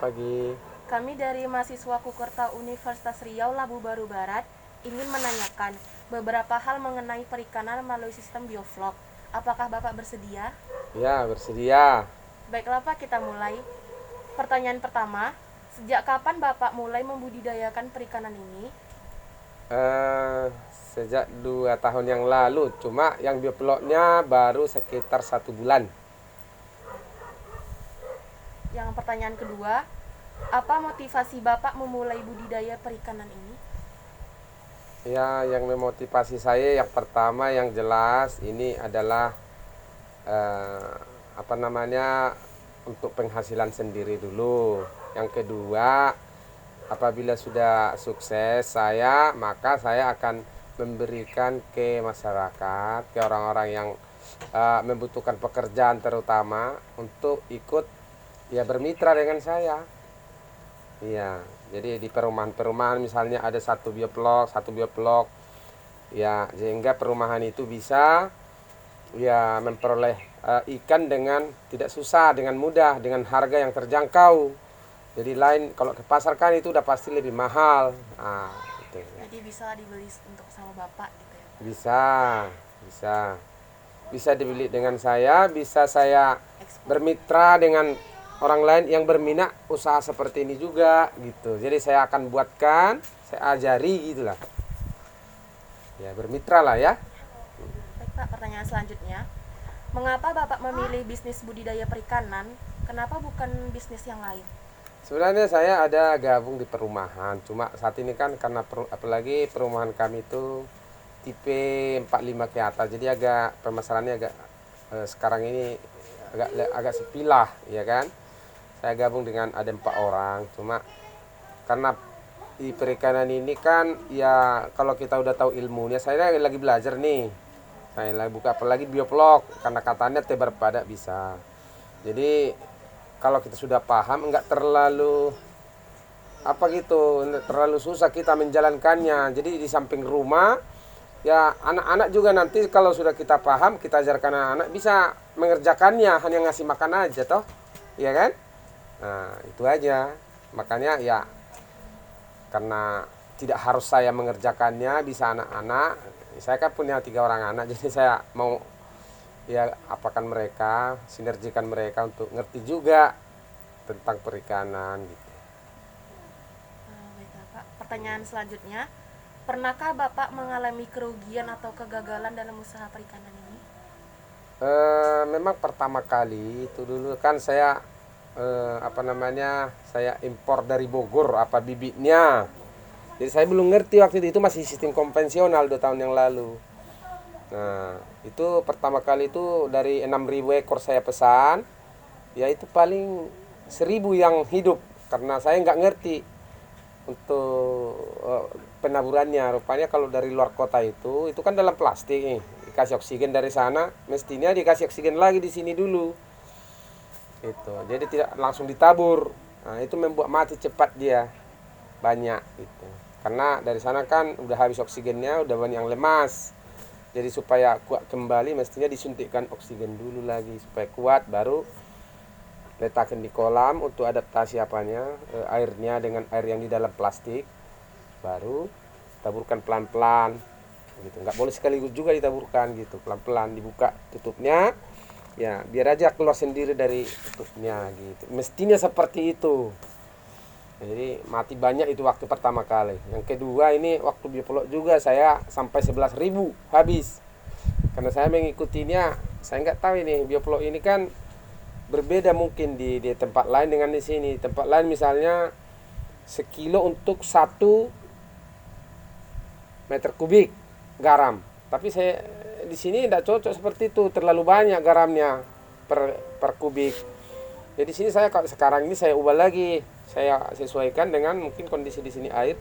pagi. Kami dari mahasiswa Kukerta Universitas Riau Labu Baru Barat ingin menanyakan beberapa hal mengenai perikanan melalui sistem bioflok. Apakah Bapak bersedia? Ya, bersedia. Baiklah Pak, kita mulai. Pertanyaan pertama, sejak kapan Bapak mulai membudidayakan perikanan ini? Sejak 2 tahun yang lalu, cuma yang biopeloknya baru sekitar 1 bulan. Yang pertanyaan kedua, apa motivasi Bapak memulai budidaya perikanan ini? Ya, yang memotivasi saya yang pertama yang jelas ini adalah eh, apa namanya untuk penghasilan sendiri dulu. Yang kedua, apabila sudah sukses maka saya akan memberikan ke masyarakat, ke orang-orang yang membutuhkan pekerjaan terutama untuk ikut ya bermitra dengan saya. Iya, jadi di perumahan-perumahan misalnya ada satu bioblok, ya sehingga perumahan itu bisa ya memperoleh ikan dengan tidak susah, dengan mudah, dengan harga yang terjangkau. Jadi lain kalau ke pasar kan itu udah pasti lebih mahal. Gitu. Jadi bisa dibeli untuk sama Bapak gitu ya? Bisa, bisa, bisa dibeli dengan saya, bisa saya bermitra dengan orang lain yang berminat usaha seperti ini juga gitu. Jadi saya akan buatkan, saya ajari gitulah. Ya bermitra lah ya. Baik Pak, pertanyaan selanjutnya. Mengapa Bapak memilih bisnis budidaya perikanan? Kenapa bukan bisnis yang lain? Sebenarnya saya ada gabung di perumahan. Cuma saat ini kan karena apalagi perumahan kami itu tipe 45 ke atas. Jadi agak permasalahannya agak sekarang ini agak sepi lah, ya kan? Saya gabung dengan ada 4 orang. Cuma karena di perikanan ini kan ya kalau kita udah tahu ilmunya, saya lagi belajar nih. Saya lagi buka apalagi biolog karena katanya tebar pada bisa. Jadi kalau kita sudah paham enggak terlalu apa gitu, enggak terlalu susah kita menjalankannya. Jadi di samping rumah ya anak-anak juga nanti kalau sudah kita paham, kita ajarkan anak-anak bisa mengerjakannya, hanya ngasih makan aja toh. Iya kan? Nah, itu aja. Makanya ya karena tidak harus saya mengerjakannya, bisa anak-anak. Saya kan punya 3 orang anak, jadi saya mau ya apakan mereka, sinergikan mereka untuk ngerti juga tentang perikanan gitu. Baiklah Pak, pertanyaan selanjutnya. Pernahkah Bapak mengalami kerugian atau kegagalan dalam usaha perikanan ini? Memang pertama kali itu dulu kan saya apa namanya, saya impor dari Bogor apa bibitnya. Jadi saya belum ngerti waktu itu masih sistem konvensional 2 tahun yang lalu. Nah, itu pertama kali itu dari 6.000 ekor saya pesan, ya itu paling 1.000 yang hidup karena saya nggak ngerti untuk penaburannya. Rupanya kalau dari luar kota itu kan dalam plastik nih, dikasih oksigen dari sana, mestinya dikasih oksigen lagi di sini dulu. Itu, jadi tidak langsung ditabur. Nah, itu membuat mati cepat dia banyak gitu. Karena dari sana kan udah habis oksigennya, udah banyak yang lemas. Jadi supaya kuat kembali mestinya disuntikkan oksigen dulu lagi supaya kuat, baru letakkan di kolam untuk adaptasi airnya dengan air yang di dalam plastik, baru taburkan pelan-pelan gitu. Nggak boleh sekaligus juga ditaburkan gitu, pelan-pelan dibuka tutupnya ya biar aja keluar sendiri dari tutupnya gitu. Mestinya seperti itu. Jadi mati banyak itu waktu pertama kali. Yang kedua ini waktu biopolok juga saya sampai 11.000 habis. Karena saya mengikutinya, saya nggak tahu ini biopolok ini kan berbeda mungkin di tempat lain dengan di sini. Tempat lain misalnya sekilo untuk 1 meter kubik garam. Tapi saya di sini tidak cocok seperti itu, terlalu banyak garamnya per kubik. Jadi sini saya sekarang ini saya ubah lagi, saya sesuaikan dengan mungkin kondisi di sini air.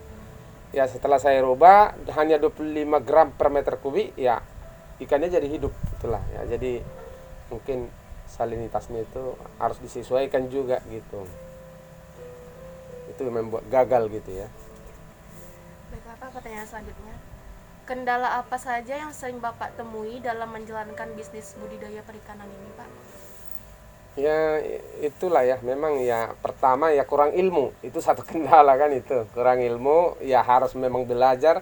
Ya setelah saya rubah hanya 25 gram per meter kubik, ya ikannya jadi hidup, itulah ya. Jadi mungkin salinitasnya itu harus disesuaikan juga gitu. Itu membuat gagal gitu ya. Baiklah Pak, pertanyaan selanjutnya. Kendala apa saja yang sering Bapak temui dalam menjalankan bisnis budidaya perikanan ini Pak? Ya itulah ya, memang ya pertama ya kurang ilmu, itu satu kendala kan, itu kurang ilmu ya, harus memang belajar,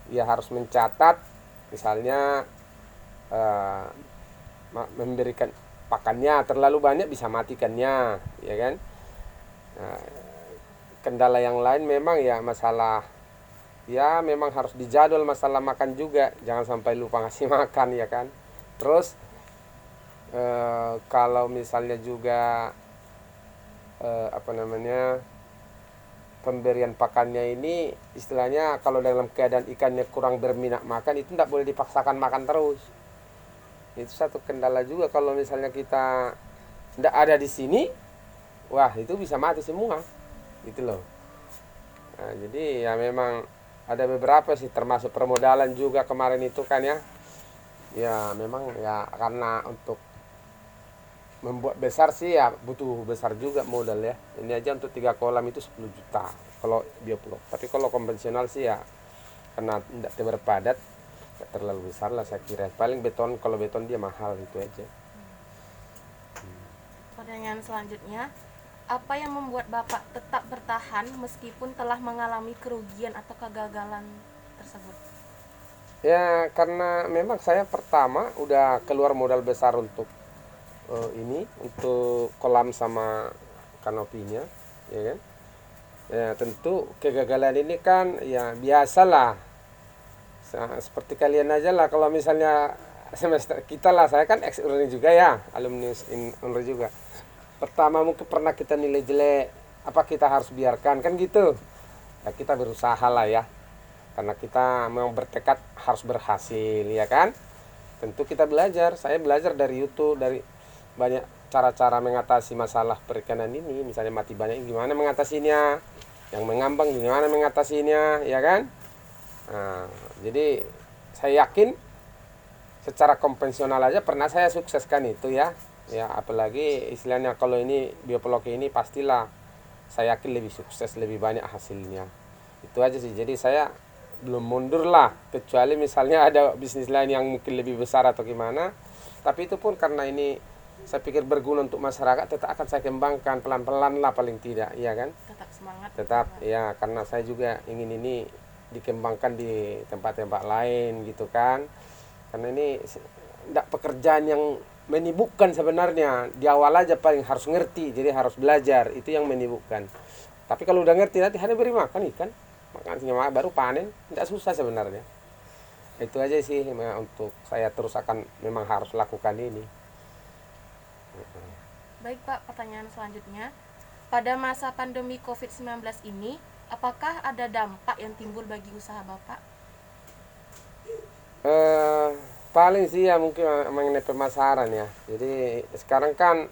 ya harus mencatat misalnya, eh, memberikan pakannya terlalu banyak bisa matikannya, ya kan. Nah, kendala yang lain memang ya masalah, ya memang harus dijadwal masalah makan juga, jangan sampai lupa ngasih makan, ya kan. Terus kalau misalnya juga apa namanya, pemberian pakannya ini istilahnya, kalau dalam keadaan ikannya kurang berminat makan, itu tidak boleh dipaksakan makan terus. Itu satu kendala juga, kalau misalnya kita tidak ada di sini, wah itu bisa mati semua gitu loh. Nah, jadi ya memang ada beberapa sih, termasuk permodalan juga kemarin itu kan ya. Ya memang ya, karena untuk membuat besar sih ya butuh besar juga modal ya. Ini aja untuk 3 kolam itu 10 juta kalau biopolok. Tapi kalau konvensional sih ya, karena tidak terpadat, tidak terlalu besar lah saya kira. Paling beton, kalau beton dia mahal, itu aja. Pertanyaan selanjutnya, apa yang membuat Bapak tetap bertahan meskipun telah mengalami kerugian atau kegagalan tersebut? Ya karena memang saya pertama udah keluar modal besar untuk ini, untuk kolam sama kanopinya, ya kan. Ya tentu kegagalan ini kan ya biasalah. Seperti kalian aja lah, kalau misalnya semester kita lah, saya kan ex Unri juga ya, alumni Unri juga. Pertama mungkin pernah kita nilai jelek, apa kita harus biarkan kan gitu. Ya kita berusaha lah ya, karena kita memang bertekad harus berhasil, ya kan. Tentu kita belajar, saya belajar dari YouTube, dari banyak cara-cara mengatasi masalah perikanan ini. Misalnya mati banyak gimana mengatasinya, yang mengambang gimana mengatasinya, ya kan. Nah, jadi saya yakin secara konvensional aja pernah saya sukseskan itu ya. Ya apalagi istilahnya kalau ini biopologi ini, pastilah saya yakin lebih sukses, lebih banyak hasilnya. Itu aja sih. Jadi saya belum mundur lah, kecuali misalnya ada bisnis lain yang mungkin lebih besar atau gimana. Tapi itu pun karena ini saya pikir berguna untuk masyarakat, tetap akan saya kembangkan pelan-pelan lah paling tidak, iya kan. Tetap semangat. Tetap Bapak. ya, karena saya juga ingin ini dikembangkan di tempat-tempat lain gitu kan. Karena ini tidak pekerjaan yang menyibukkan sebenarnya. Di awal aja paling harus ngerti, jadi harus belajar, itu yang menyibukkan. Tapi kalau udah ngerti nanti hari beri makan ikan, makannya baru panen, tidak susah sebenarnya. Itu aja sih untuk saya terus akan memang harus lakukan ini. Baik Pak, pertanyaan selanjutnya. Pada masa pandemi COVID-19 ini, apakah ada dampak yang timbul bagi usaha Bapak? Paling sih ya mungkin mengenai pemasaran ya. Jadi sekarang kan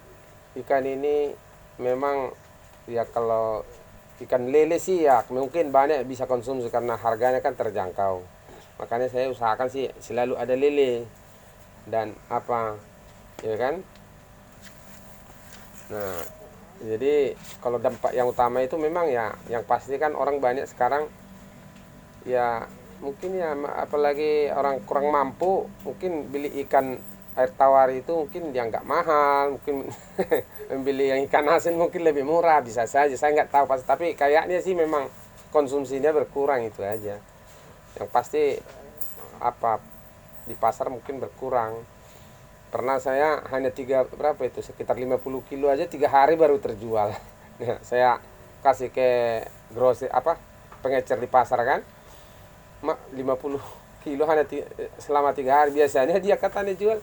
ikan ini memang ya, kalau ikan lele sih ya mungkin banyak bisa konsumsi karena harganya kan terjangkau. Makanya saya usahakan sih selalu ada lele dan apa, ya kan. Nah, jadi kalau dampak yang utama itu memang ya, yang pasti kan orang banyak sekarang ya, mungkin ya apalagi orang kurang mampu, mungkin beli ikan air tawar itu mungkin dia nggak mahal, mungkin membeli yang ikan asin mungkin lebih murah, bisa saja, saya nggak tahu pasti, tapi kayaknya sih memang konsumsinya berkurang, itu aja yang pasti. Apa di pasar mungkin berkurang. Pernah saya hanya berapa itu, sekitar 50 kilo aja 3 hari baru terjual. Nah, saya kasih ke grosir apa, pengecer di pasar kan, 50 kilo hanya selama 3 hari. Biasanya dia katanya jual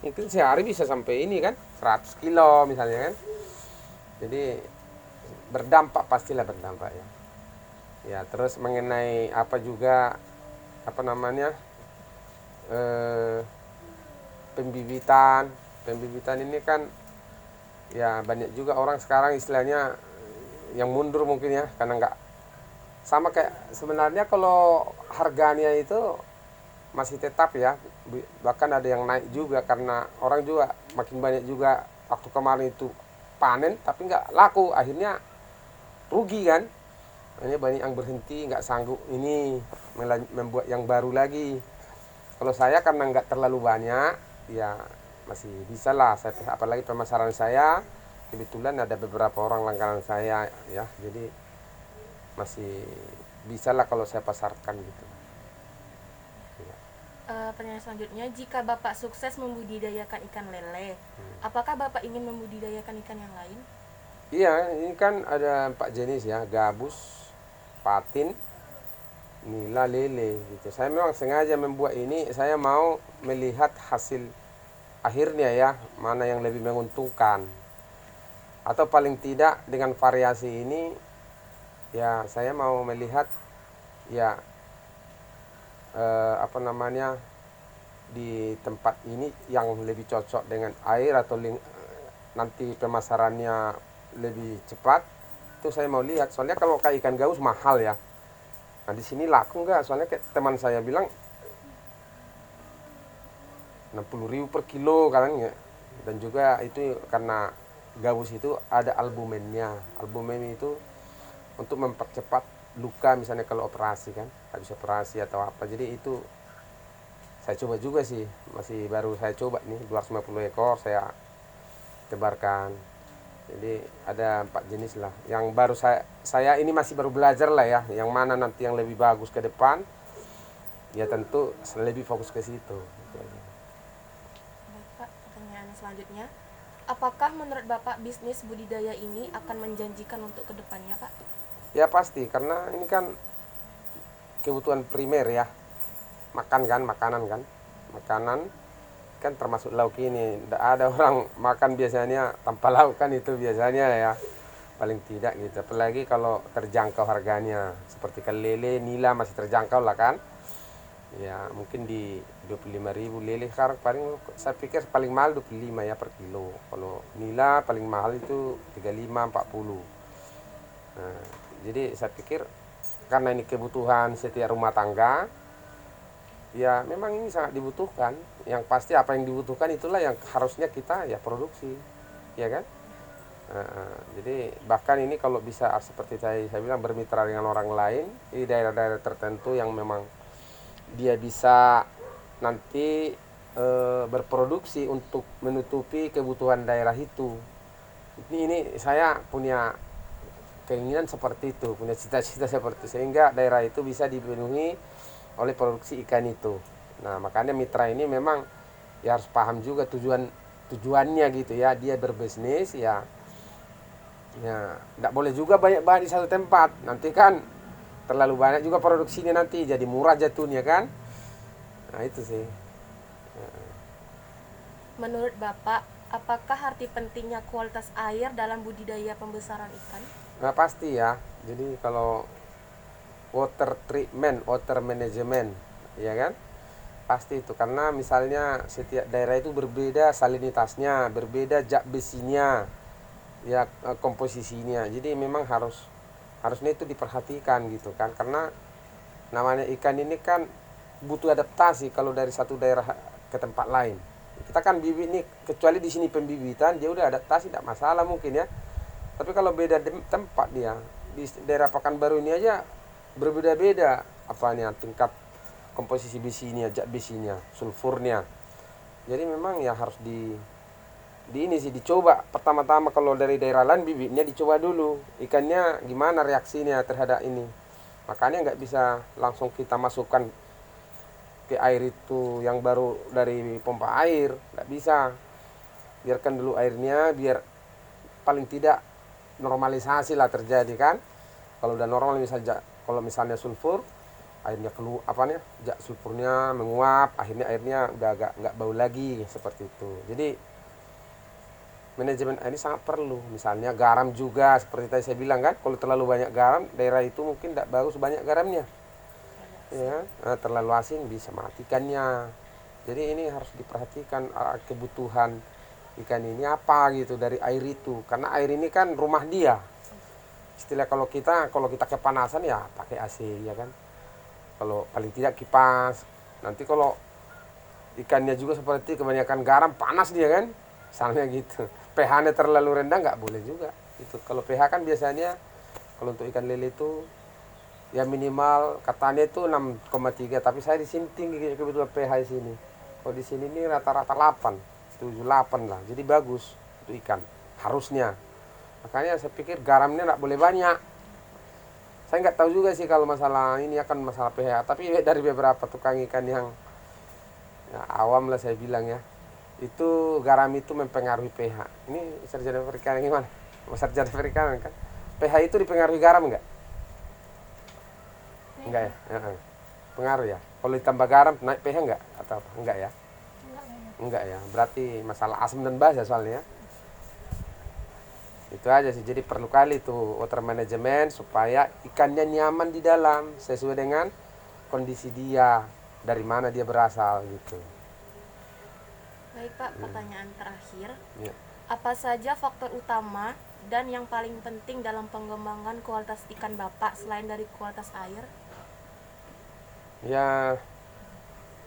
mungkin sehari bisa sampai ini kan, 100 kilo misalnya kan. Jadi berdampak, pastilah berdampak ya. Ya terus mengenai apa juga, apa namanya, pembibitan ini kan ya banyak juga orang sekarang istilahnya yang mundur mungkin ya, karena nggak sama kayak sebenarnya. Kalau harganya itu masih tetap ya, bahkan ada yang naik juga karena orang juga makin banyak juga. Waktu kemarin itu panen tapi nggak laku, akhirnya rugi kan. Hanya banyak yang berhenti, nggak sanggup ini membuat yang baru lagi. Kalau saya karena nggak terlalu banyak ya, masih bisa lah saya, apalagi pemasaran saya kebetulan ada beberapa orang langganan saya ya, jadi masih bisa lah kalau saya pasarkan gitu. Ya. Pertanyaan selanjutnya, jika Bapak sukses membudidayakan ikan lele, apakah Bapak ingin membudidayakan ikan yang lain? Iya, ini kan ada 4 jenis ya, gabus, patin, nila, lele gitu. Saya memang sengaja membuat ini, saya mau melihat hasil akhirnya ya, mana yang lebih menguntungkan. Atau paling tidak dengan variasi ini ya saya mau melihat ya apa namanya, di tempat ini yang lebih cocok dengan air atau nanti pemasarannya lebih cepat. Itu saya mau lihat, soalnya kalau kayak ikan gaus mahal ya. Nah di sini laku nggak? Soalnya kayak teman saya bilang 60.000 per kilo kan ya. Dan juga itu karena gabus itu ada albumennya. Albumen itu untuk mempercepat luka misalnya kalau operasi kan, habis operasi atau apa. Jadi itu saya coba juga sih, masih baru saya coba nih 250 ekor saya tebarkan. Jadi ada 4 jenis lah. Yang baru saya ini masih baru belajar lah ya, yang mana nanti yang lebih bagus ke depan. Ya tentu lebih fokus ke situ. Baik, Pak. Pertanyaan selanjutnya, apakah menurut Bapak bisnis budidaya ini akan menjanjikan untuk kedepannya, Pak? Ya pasti, karena ini kan kebutuhan primer ya. Makanan kan termasuk lauk ini. Tidak ada orang makan biasanya tanpa lauk kan, itu biasanya ya. Paling tidak gitu. Apalagi kalau terjangkau harganya. Seperti ikan lele, nila masih terjangkau lah kan. Ya mungkin di 25.000 lele sekarang paling saya pikir paling mahal 25 ya per kilo. Kalau nila paling mahal itu 35 40. Nah, jadi saya pikir karena ini kebutuhan setiap rumah tangga, ya memang ini sangat dibutuhkan. Yang pasti apa yang dibutuhkan itulah yang harusnya kita ya produksi, ya kan. Jadi bahkan ini kalau bisa seperti saya bilang bermitra dengan orang lain di daerah-daerah tertentu yang memang dia bisa nanti berproduksi untuk menutupi kebutuhan daerah itu. Ini saya punya keinginan seperti itu, punya cita-cita seperti itu, sehingga daerah itu bisa dipenuhi oleh produksi ikan itu. Nah makanya mitra ini memang ya harus paham juga tujuannya gitu ya, dia berbisnis ya. Ya, tidak boleh juga banyak-banyak di satu tempat. Nanti kan terlalu banyak juga produksinya, nanti jadi murah jatuhnya kan. Nah itu sih. Menurut Bapak, apakah arti pentingnya kualitas air dalam budidaya pembesaran ikan? Nah pasti ya. Jadi kalau water treatment, water management, ya kan? Pasti itu, karena misalnya setiap daerah itu berbeda salinitasnya, berbeda zat besinya, ya komposisinya. Jadi memang harusnya itu diperhatikan gitu kan, karena namanya ikan ini kan butuh adaptasi kalau dari satu daerah ke tempat lain. Kita kan bibit nih, kecuali di sini pembibitan dia udah adaptasi tidak masalah mungkin ya. Tapi kalau beda tempat dia, di daerah Pekanbaru ini aja berbeda-beda apanya tingkat komposisi besinya, zat besinya, sulfurnya. Jadi memang ya harus di ini sih dicoba pertama-tama. Kalau dari daerah lain bibitnya dicoba dulu ikannya gimana reaksinya terhadap ini. Makanya nggak bisa langsung kita masukkan ke air itu yang baru dari pompa air, nggak bisa. Biarkan dulu airnya biar paling tidak normalisasi lah terjadi kan. Kalau udah normal misalnya, kalau misalnya sulfur, airnya keluar sulfurnya menguap, akhirnya airnya udah agak nggak bau lagi seperti itu. Jadi manajemen air ini sangat perlu. Misalnya garam juga seperti tadi saya bilang kan, kalau terlalu banyak garam daerah itu mungkin tidak bagus banyak garamnya ya. Terlalu asin bisa matikannya. Jadi ini harus diperhatikan kebutuhan ikan ini apa gitu dari air itu, karena air ini kan rumah dia. Istilah kalau kita kepanasan ya pakai AC ya kan, kalau paling tidak kipas. Nanti kalau ikannya juga seperti kebanyakan garam panas dia kan, misalnya gitu. pH-nya terlalu rendah nggak boleh juga. Itu kalau pH kan biasanya kalau untuk ikan lele itu ya minimal katanya itu 6,3, tapi saya di sini tinggi kebetulan pH di sini. Kalau di sini ini rata-rata 8. 7, 8 lah. Jadi bagus itu ikan harusnya. Makanya saya pikir garamnya nggak boleh banyak. Saya nggak tahu juga sih kalau masalah ini akan masalah pH, tapi dari beberapa tukang ikan yang ya, awam lah saya bilang ya, itu garam itu mempengaruhi pH. Ini sarjana perikanan gimana? Sarjana perikanan kan, pH itu dipengaruhi garam nggak? Enggak ya? Pengaruh ya. Kalau ditambah garam naik pH nggak? Atau apa? Enggak ya? Enggak ya. Berarti masalah asam dan basa soalnya ya. Itu aja sih. Jadi perlu kali tuh water management supaya ikannya nyaman di dalam sesuai dengan kondisi dia, dari mana dia berasal gitu. Baik Pak, pertanyaan terakhir. Ya. Apa saja faktor utama dan yang paling penting dalam pengembangan kualitas ikan Bapak selain dari kualitas air? Ya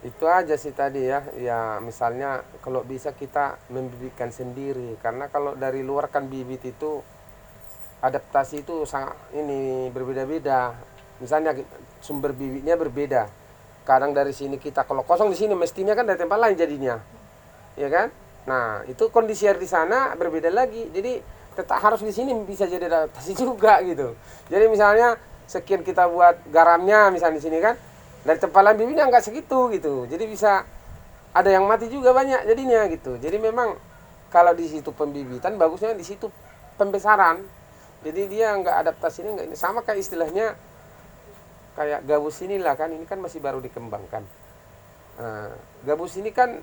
itu aja sih tadi ya. Ya misalnya kalau bisa kita membibitkan sendiri, karena kalau dari luar kan bibit itu adaptasi itu sangat ini berbeda-beda. Misalnya sumber bibitnya berbeda. Kadang dari sini kita kalau kosong di sini mestinya kan dari tempat lain jadinya. Ya kan? Nah, itu kondisi air di sana berbeda lagi. Jadi tetap harus di sini bisa jadi adaptasi juga gitu. Jadi misalnya sekian kita buat garamnya misalnya di sini kan, dari tempat lain bibitnya nggak segitu gitu. Jadi bisa ada yang mati juga banyak jadinya gitu. Jadi memang kalau di situ pembibitan bagusnya di situ pembesaran. Jadi dia nggak adaptasinya nggak ini sama kayak istilahnya kayak gabus inilah kan, ini kan masih baru dikembangkan. Nah, gabus ini kan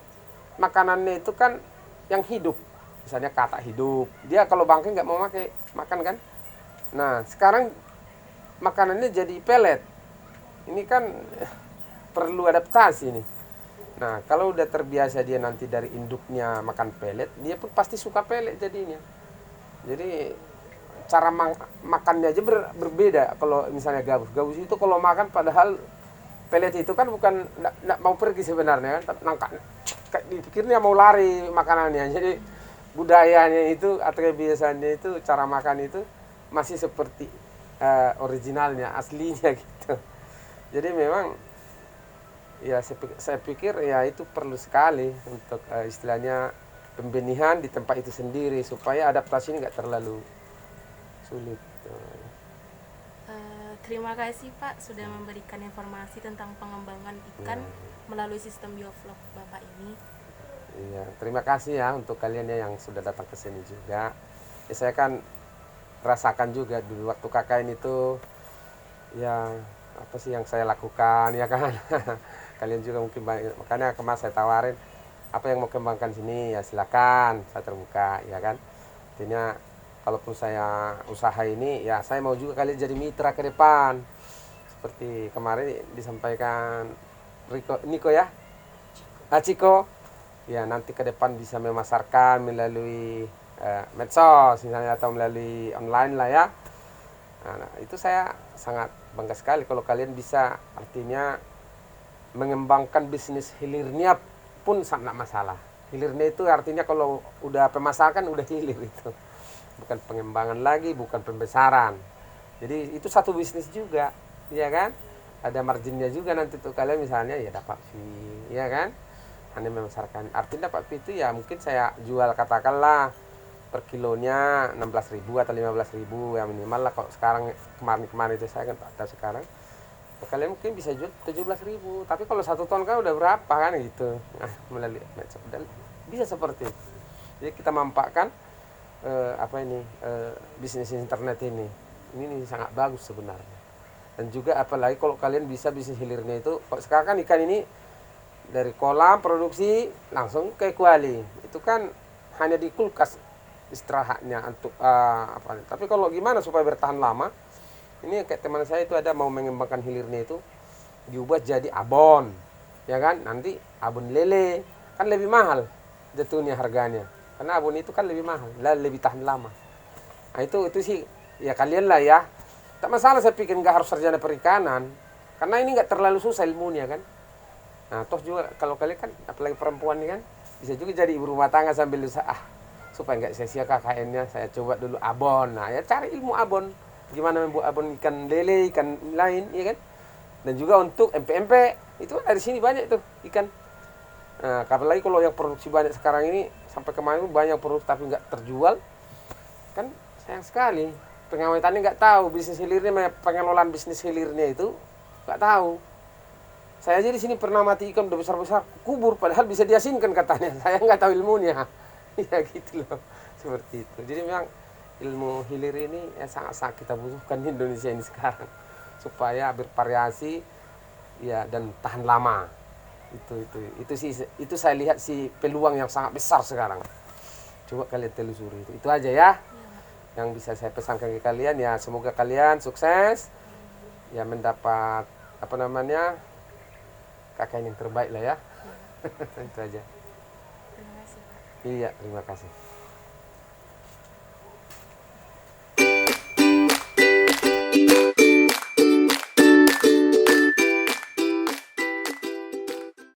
makanannya itu kan yang hidup, misalnya katak hidup. Dia kalau bangkai nggak mau makan kan. Nah sekarang makanannya jadi pelet. Ini kan perlu adaptasi nih. Nah kalau udah terbiasa dia nanti dari induknya makan pelet, dia pun pasti suka pelet jadinya. Jadi cara makannya aja berbeda. Kalau misalnya gabus itu kalau makan padahal pelet itu kan bukan nggak mau pergi sebenarnya kan, nangka dipikirnya mau lari makanannya. Jadi budayanya itu atau kebiasaannya itu cara makan itu masih seperti originalnya aslinya gitu. Jadi memang ya saya pikir ya itu perlu sekali untuk istilahnya pembenihan di tempat itu sendiri supaya adaptasinya nggak terlalu sulit. Terima kasih Pak sudah memberikan informasi tentang pengembangan ikan melalui sistem bioflok Bapak ini. Iya, terima kasih ya untuk kalian ya yang sudah datang ke sini juga. Ya, saya kan rasakan juga dulu waktu KKN itu ya apa sih yang saya lakukan ya kan. Kalian juga mungkin banyak, makanya kemarin saya tawarin apa yang mau kembangkan sini ya silakan, saya terbuka ya kan. Artinya kalaupun saya usaha ini ya saya mau juga kalian jadi mitra ke depan. Seperti kemarin disampaikan Niko ya, Ciko ya, nanti ke depan bisa memasarkan melalui medsos misalnya atau melalui online lah ya. Nah, itu saya sangat bangga sekali kalau kalian bisa, artinya mengembangkan bisnis hilirnya pun sangat masalah. Hilirnya itu artinya kalau udah pemasaran udah hilir itu. Bukan pengembangan lagi, bukan pembesaran. Jadi itu satu bisnis juga, ya kan? Ada marginnya juga nanti tuh kalian misalnya ya dapat fee, ya kan? Hanya membesarkan. Artinya dapat fee itu ya mungkin saya jual katakanlah per kilonya 16.000 atau 15.000 ya minimal lah. Kalau sekarang kemarin itu saya kan tak tahu sekarang. Kalian mungkin bisa jual 17.000, tapi kalau 1 ton kan udah berapa kan gitu. Nah, melalui medsos bisa seperti itu. Jadi kita manfaatkan bisnis internet ini sangat bagus sebenarnya. Dan juga apalagi kalau kalian bisa bisnis hilirnya itu, sekarang kan ikan ini dari kolam produksi langsung ke kuali, itu kan hanya di kulkas istirahatnya untuk tapi kalau gimana supaya bertahan lama, ini kayak teman saya itu ada mau mengembangkan hilirnya itu diubah jadi abon, ya kan, nanti abon lele kan lebih mahal jatuhnya harganya, karena abon itu kan lebih mahal, lebih tahan lama. Nah itu sih ya kalian lah ya, tak masalah saya pikir nggak harus sarjana perikanan, karena ini nggak terlalu susah ilmunya kan. Nah toh juga kalau kalian kan apalagi perempuan nih kan bisa juga jadi ibu rumah tangga sambil usaha, supaya nggak sia-sia KKN-nya saya coba dulu abon. Nah ya cari ilmu abon, gimana membuat abon ikan lele, ikan lain, ya kan. Dan juga untuk MP itu dari sini banyak tuh ikan. Nah, apalagi kalau yang produksi banyak sekarang ini, sampai kemarin tuh banyak produk tapi nggak terjual, kan sayang sekali. Pengawet tani nggak tahu bisnis hilirnya, pengelolaan bisnis hilirnya itu nggak tahu. Saya aja di sini pernah mati ikan udah besar-besar, kubur, padahal bisa diasinkan katanya. Saya nggak tahu ilmunya. Ya gitu loh, seperti itu. Jadi memang ilmu hilir ini sangat-sangat kita butuhkan di Indonesia ini sekarang, supaya bervariasi ya dan tahan lama. Itu sih, itu saya lihat sih peluang yang sangat besar sekarang. Coba kalian telusuri itu aja ya yang bisa saya pesankan ke kalian. Ya semoga kalian sukses ya, mendapat apa namanya kakak yang terbaik lah ya. Itu aja. Terima kasih Pak. Iya, terima kasih.